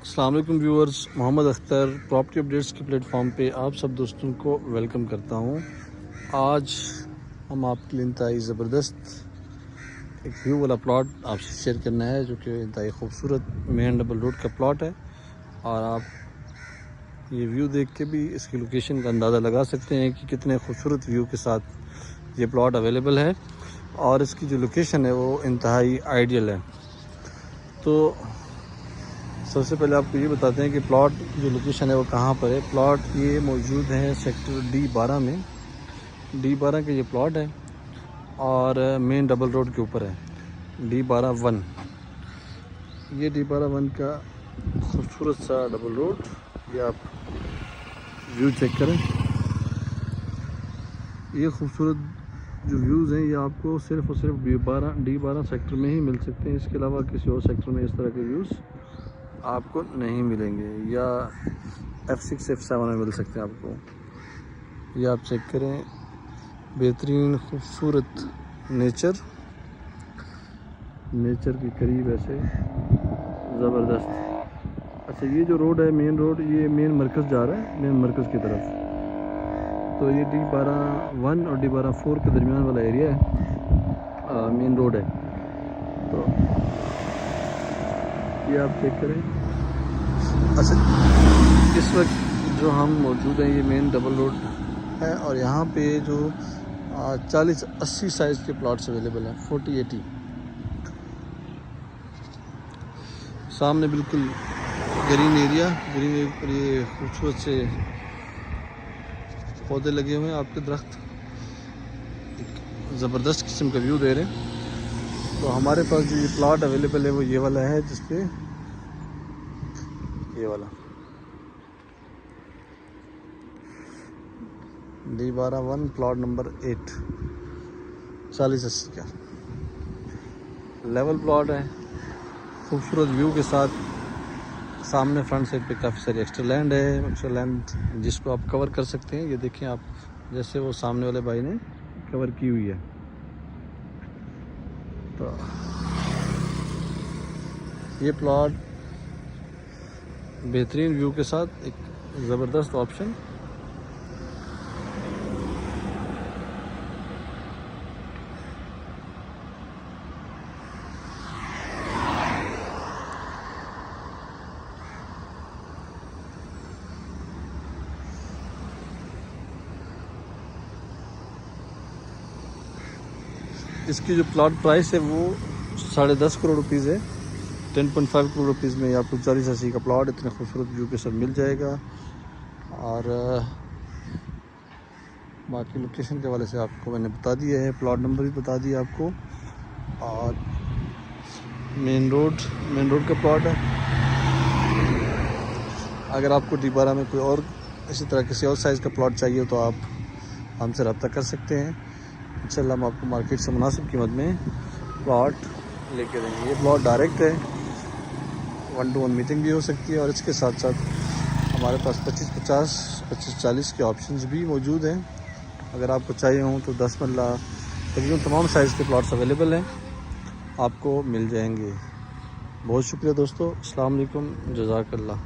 अस्सलाम वालेकुम viewers, Mohammad Akhtar property updates के प्लेटफॉर्म पे आप सब दोस्तों को वेलकम करता हूँ। आज हम आपके लिए इंतहाई ज़बरदस्त एक व्यू वाला प्लॉट आपसे शेयर करना है, जो कि इंतहाई खूबसूरत मेन डबल रोड का प्लॉट है। और आप ये व्यू देख के भी इसकी लोकेशन का अंदाज़ा लगा सकते हैं कि कितने खूबसूरत व्यू के साथ ये प्लॉट अवेलेबल है और इसकी जो लोकेशन है वो इंतहाई आइडियल है। तो सबसे पहले आपको ये बताते हैं कि प्लॉट की जो लोकेशन है वो कहाँ पर है। प्लॉट ये मौजूद है सेक्टर D12 में। D12 का ये प्लॉट है और मेन डबल रोड के ऊपर है, D12-1। ये D12-1 का खूबसूरत सा डबल रोड, ये आप व्यू चेक करें। ये खूबसूरत जो व्यूज़ हैं ये आपको सिर्फ़ और सिर्फ D12 सेक्टर में ही मिल सकते हैं। इसके अलावा किसी और सेक्टर में इस तरह के व्यूज़ आपको नहीं मिलेंगे, या F6 F7 में मिल सकते हैं आपको। ये आप चेक करें, बेहतरीन खूबसूरत नेचर के करीब ऐसे ज़बरदस्त। अच्छा, ये जो रोड है मेन रोड, ये मेन मरकज़ जा रहा है, मेन मरकज़ की तरफ। तो ये D12-1 और D12-4 के दरमियान वाला एरिया है, मेन रोड है। तो ये आप चेक करें। अच्छा, इस वक्त जो हम मौजूद हैं ये मेन डबल रोड है और यहाँ पे जो 40-80 साइज़ के प्लॉट्स अवेलेबल हैं, 40-80। सामने बिल्कुल ग्रीन एरिया पर ये खूबसूरत से पौधे लगे हुए हैं, आपके दरख्त एक ज़बरदस्त किस्म का व्यू दे रहे हैं। तो हमारे पास जो ये प्लॉट अवेलेबल है वो ये वाला है, जिसपे ये वाला D12-1 प्लॉट नंबर 8 40-80 का लेवल प्लॉट है, खूबसूरत व्यू के साथ। सामने फ्रंट साइड पे काफ़ी सारी एक्स्ट्रा लैंड है, एक्स्ट्रा लैंड जिसको आप कवर कर सकते हैं। ये देखें आप, जैसे वो सामने वाले भाई ने कवर की हुई है। तो ये प्लॉट बेहतरीन व्यू के साथ एक ज़बरदस्त ऑप्शन। इसकी जो प्लॉट प्राइस है वो 10.5 करोड़ रुपीज़ है। 10.5 करोड़ रुपीज़ में आपको 40-80 का प्लॉट इतने खूबसूरत व्यू के साथ मिल जाएगा। और बाकी लोकेशन के हवाले से आपको मैंने बता दिया है, प्लॉट नंबर भी बता दिया आपको। और मेन रोड का प्लॉट है। अगर आपको D12 में कोई और इसी तरह किसी और साइज़ का प्लॉट चाहिए तो आप हमसे रब्ता कर सकते हैं। इंशाल्लाह हम आपको मार्केट से मुनासिब कीमत में प्लॉट लेके देंगे। ये प्लॉट डायरेक्ट है, 1-to-1 मीटिंग भी हो सकती है और इसके साथ साथ हमारे पास 25-50, 25-40 के ऑप्शंस भी मौजूद हैं। अगर आपको चाहिए हों तो 10 मरला तकरीबन तमाम साइज़ के प्लॉट्स अवेलेबल हैं, आपको मिल जाएंगे। बहुत शुक्रिया दोस्तों। अस्सलाम वालेकुम, जज़ाकल्लाह।